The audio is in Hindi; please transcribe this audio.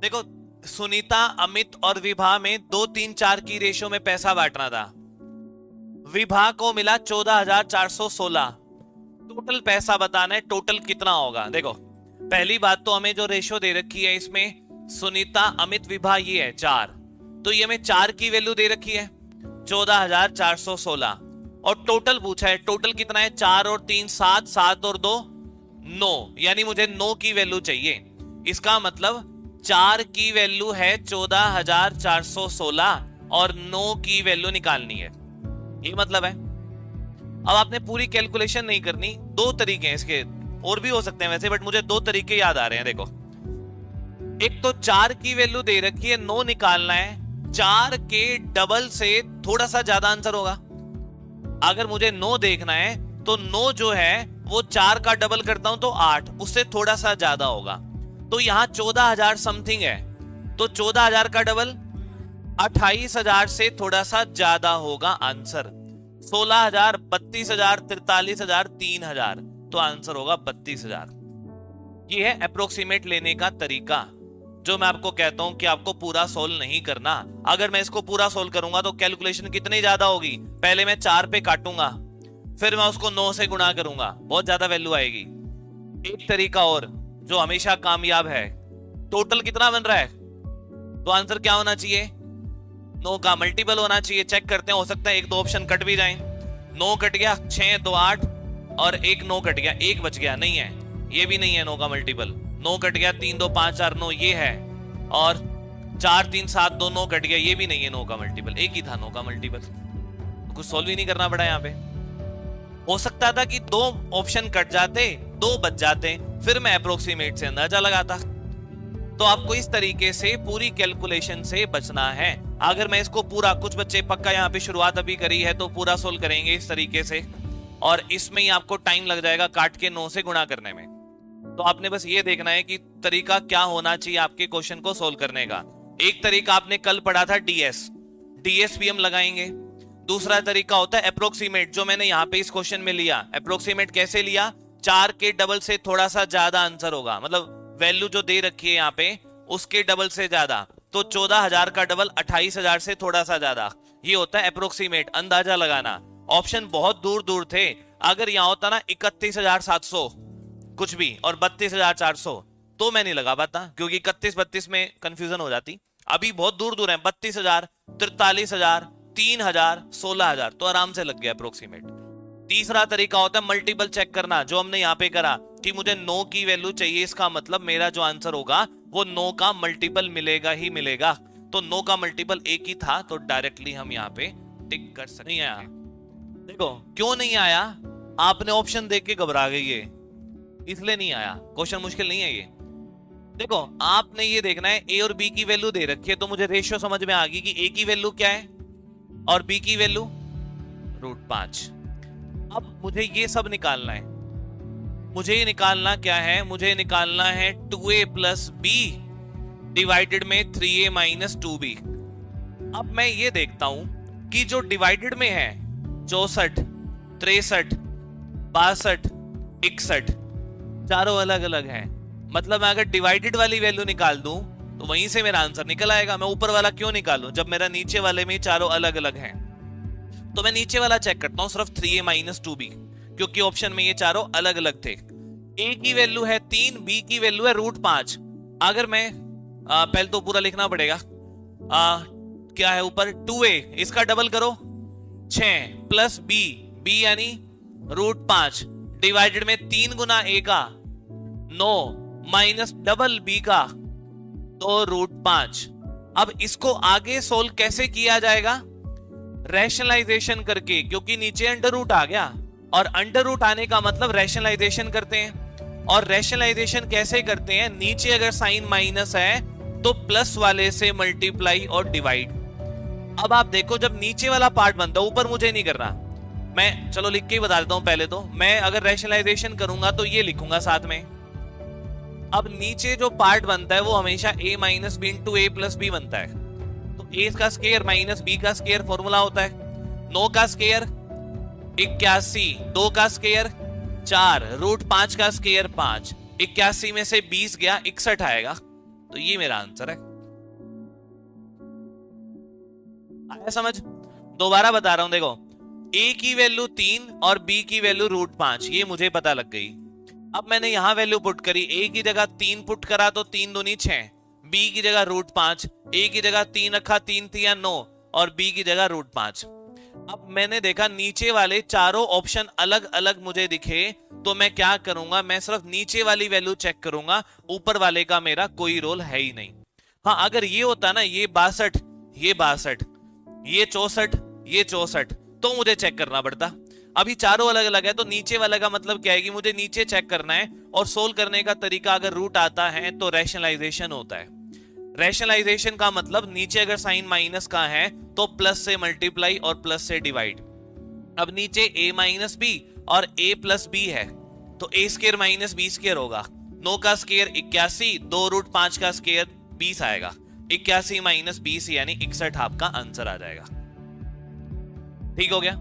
देखो, सुनीता, अमित और विभा में 2 3 4 की रेशो में पैसा बांटना था। विभा को मिला 14,416। टोटल पैसा बताना है, टोटल कितना होगा। देखो, पहली बात तो हमें जो रेशो दे रखी है इसमें सुनीता, अमित, विभा ये है 4, तो ये हमें 4 की वैल्यू दे रखी है 14,416। और टोटल पूछा है, टोटल कितना है? 4 और 3 7, 7 और 2 9, यानी मुझे 9 की वैल्यू चाहिए। इसका मतलब 4 की वैल्यू है 14,416 और 9 की वैल्यू निकालनी है, ये मतलब है। अब आपने पूरी कैलकुलेशन नहीं करनी, दो तरीके हैं इसके, और भी हो सकते हैं वैसे, बट मुझे दो तरीके याद आ रहे हैं। देखो, एक तो 4 की वैल्यू दे रखी है, 9 निकालना है, 4 के डबल से थोड़ा सा ज्यादा आंसर होगा। अगर मुझे 9 देखना है तो 9 जो है वो 4 का डबल करता हूं तो 8, उससे थोड़ा सा ज्यादा होगा। तो यहां 14,000 समथिंग है, तो 14,000 का डबल 28,000 से थोड़ा सा ज्यादा होगा आंसर। 16,000, 32,000, 43,000, 3,000, तो आंसर होगा 32,000। ये है अप्रोक्सीमेट लेने का तरीका, जो मैं आपको कहता हूं कि आपको पूरा सोल्व नहीं करना। अगर मैं इसको पूरा सोल्व करूंगा तो कैलकुलेशन कितनी ज्यादा होगी। पहले मैं 4 पे काटूंगा, फिर मैं उसको 9 से गुणा करूंगा, बहुत ज्यादा वैल्यू आएगी। एक तरीका और जो हमेशा कामयाब है, टोटल कितना बन रहा है तो आंसर क्या होना चाहिए? 9 का मल्टीपल होना चाहिए। चेक करते हैं, हो सकता है एक दो ऑप्शन कट भी जाएं। 9 कट गया, 6 2 8 और एक 9 कट गया, एक बच गया, नहीं है, ये भी नहीं है 9 का मल्टीपल। 9 कट गया, 3 2 5 4 9 ये है, और 4 3 7 2 9 कट गया, ये भी नहीं है 9 का मल्टीपल, एक ही था 9 का मल्टीपल। कुछ सोल्व ही नहीं करना पड़ा यहाँ पे। हो सकता था कि 2 ऑप्शन कट जाते, 2 बच जाते, फिर मैं अप्रोक्सीमेट से अंदाजा लगाता। तो आपको इस तरीके से पूरी कैलकुलेशन से बचना है। अगर मैं इसको पूरा, कुछ बच्चे पक्का यहाँ पे शुरुआत अभी करी है तो पूरा सोल्व करेंगे इस तरीके से, और इसमें ही आपको टाइम लग जाएगा काट के 9 से गुणा करने में। तो आपने बस ये देखना है कि तरीका क्या होना चाहिए आपके क्वेश्चन को सोल्व करने का। एक तरीका आपने कल पढ़ा था डीएस, डीएस भी हम लगाएंगे। दूसरा तरीका होता है अप्रोक्सीमेट, जो मैंने यहाँ पे इस क्वेश्चन में लिया। अप्रोक्सीमेट कैसे लिया? 4 के डबल से थोड़ा सा ज्यादा आंसर होगा, मतलब वैल्यू जो दे रखी है यहाँ पे उसके डबल से ज्यादा, तो 14,000 का डबल 28,000 से थोड़ा सा ज्यादा, ये होता है अप्रोक्सीमेट, अंदाजा लगाना। ऑप्शन बहुत दूर दूर थे, अगर यहाँ होता ना 31,700 कुछ भी और 32,400 तो मैं नहीं लगा पाता, क्योंकि 31 32 में कंफ्यूजन हो जाती। अभी बहुत दूर दूर है, 32,000, 43,000, 3,000, 16,000, तो आराम से लग गया अप्रोक्सीमेट। तीसरा तरीका होता है मल्टीपल चेक करना, जो हमने यहाँ पे करा कि मुझे 9 की वैल्यू चाहिए, इसका मतलब मेरा जो आंसर होगा वो 9 का मल्टीपल मिलेगा ही मिलेगा। तो 9 का मल्टीपल एक ही था, तो डायरेक्टली हम यहाँ पे टिक कर सकते। नहीं आया, देखो क्यों नहीं आया, आपने ऑप्शन देख के घबरा गई है, इसलिए नहीं आया। क्वेश्चन मुश्किल नहीं है ये। देखो, आपने ये देखना है ए और बी की वैल्यू दे रखी है, तो मुझे रेशियो समझ में आ गई कि ए की वैल्यू क्या है और बी की वैल्यू √5। अब मुझे ये सब निकालना है। मुझे ये निकालना क्या है? मुझे निकालना है 2a प्लस बी डिवाइडेड में 3a माइनस 2b। अब मैं ये देखता हूं कि जो डिवाइडेड में है 64, 63, 62, 61, चारों अलग अलग हैं। मतलब मैं अगर डिवाइडेड वाली वैल्यू निकाल दूं तो वहीं से मेरा आंसर निकल आएगा। मैं ऊपर वाला क्यों निकालूं जब मेरा नीचे वाले में चारों अलग अलग हैं? तो मैं नीचे वाला चेक करता हूं, सिर्फ 3a माइनस 2b, क्योंकि ऑप्शन में ये चारों अलग अलग थे। a की वैल्यू है 3, b की वैल्यू है √5। अगर मैं पहले तो पूरा लिखना पड़ेगा, क्या है ऊपर 2a, इसका डबल करो 6 प्लस b यानी √5 डिवाइडेड में 3 गुना a का 9 माइनस डबल b का तो √5। अब इसको आगे सोल्व कैसे किया जाएगा? रैशनलाइजेशन करके, क्योंकि नीचे अंडर रूट आ गया और अंडर रूट आने का मतलब रैशनलाइजेशन करते हैं। और रैशनलाइजेशन कैसे करते हैं? नीचे अगर साइन माइनस है तो प्लस वाले से मल्टीप्लाई और डिवाइड। अब आप देखो, जब नीचे वाला पार्ट बनता है, ऊपर मुझे नहीं करना, मैं चलो लिख के ही बता देता हूं। पहले तो मैं अगर रैशनलाइजेशन करूंगा तो ये लिखूंगा साथ में। अब नीचे जो पार्ट बनता है वो हमेशा a minus B into A plus B बनता है। तो a का स्क्वायर माइनस b का स्क्वायर फॉर्मूला होता है। 9 का स्क्वायर 81, 2 का स्क्वायर 4, √5 का स्क्वायर 5, 81 में से 20 गया 61 आएगा। तो ये मेरा आंसर है। आया समझ? दोबारा बता रहा हूं, देखो a की वैल्यू 3 और b की वैल्यू √5, ये मुझे पता लग गई। अब मैंने यहां वैल्यू पुट करी, a की जगह 3 पुट करा तो 3 दूनी 6, b की जगह √5, a की जगह 3 रखा, 3 3 9, और b की जगह √5। अब मैंने देखा नीचे वाले चारों ऑप्शन अलग अलग मुझे दिखे, तो मैं क्या करूंगा, मैं सिर्फ नीचे वाली वैल्यू चेक करूंगा, ऊपर वाले का मेरा कोई रोल है ही नहीं। हाँ अगर ये होता ना, ये 62, ये 62, ये 64, ये 64, तो मुझे चेक करना पड़ता। अभी चारों अलग अलग है, तो नीचे वाले का मतलब क्या है कि मुझे नीचे चेक करना है, और सोल्व करने का तरीका अगर रूट आता है तो रैशनलाइजेशन होता है। रैशनलाइजेशन का मतलब नीचे अगर साइन माइनस का है तो प्लस से मल्टीप्लाई और प्लस से डिवाइड। अब नीचे a माइनस बी और a प्लस बी है, तो a square minus B square होगा। 9 का स्केयर 81, 2√5 का स्केयर 20 आएगा। 81 माइनस 20 यानी 61 आपका आंसर आ जाएगा। ठीक हो गया?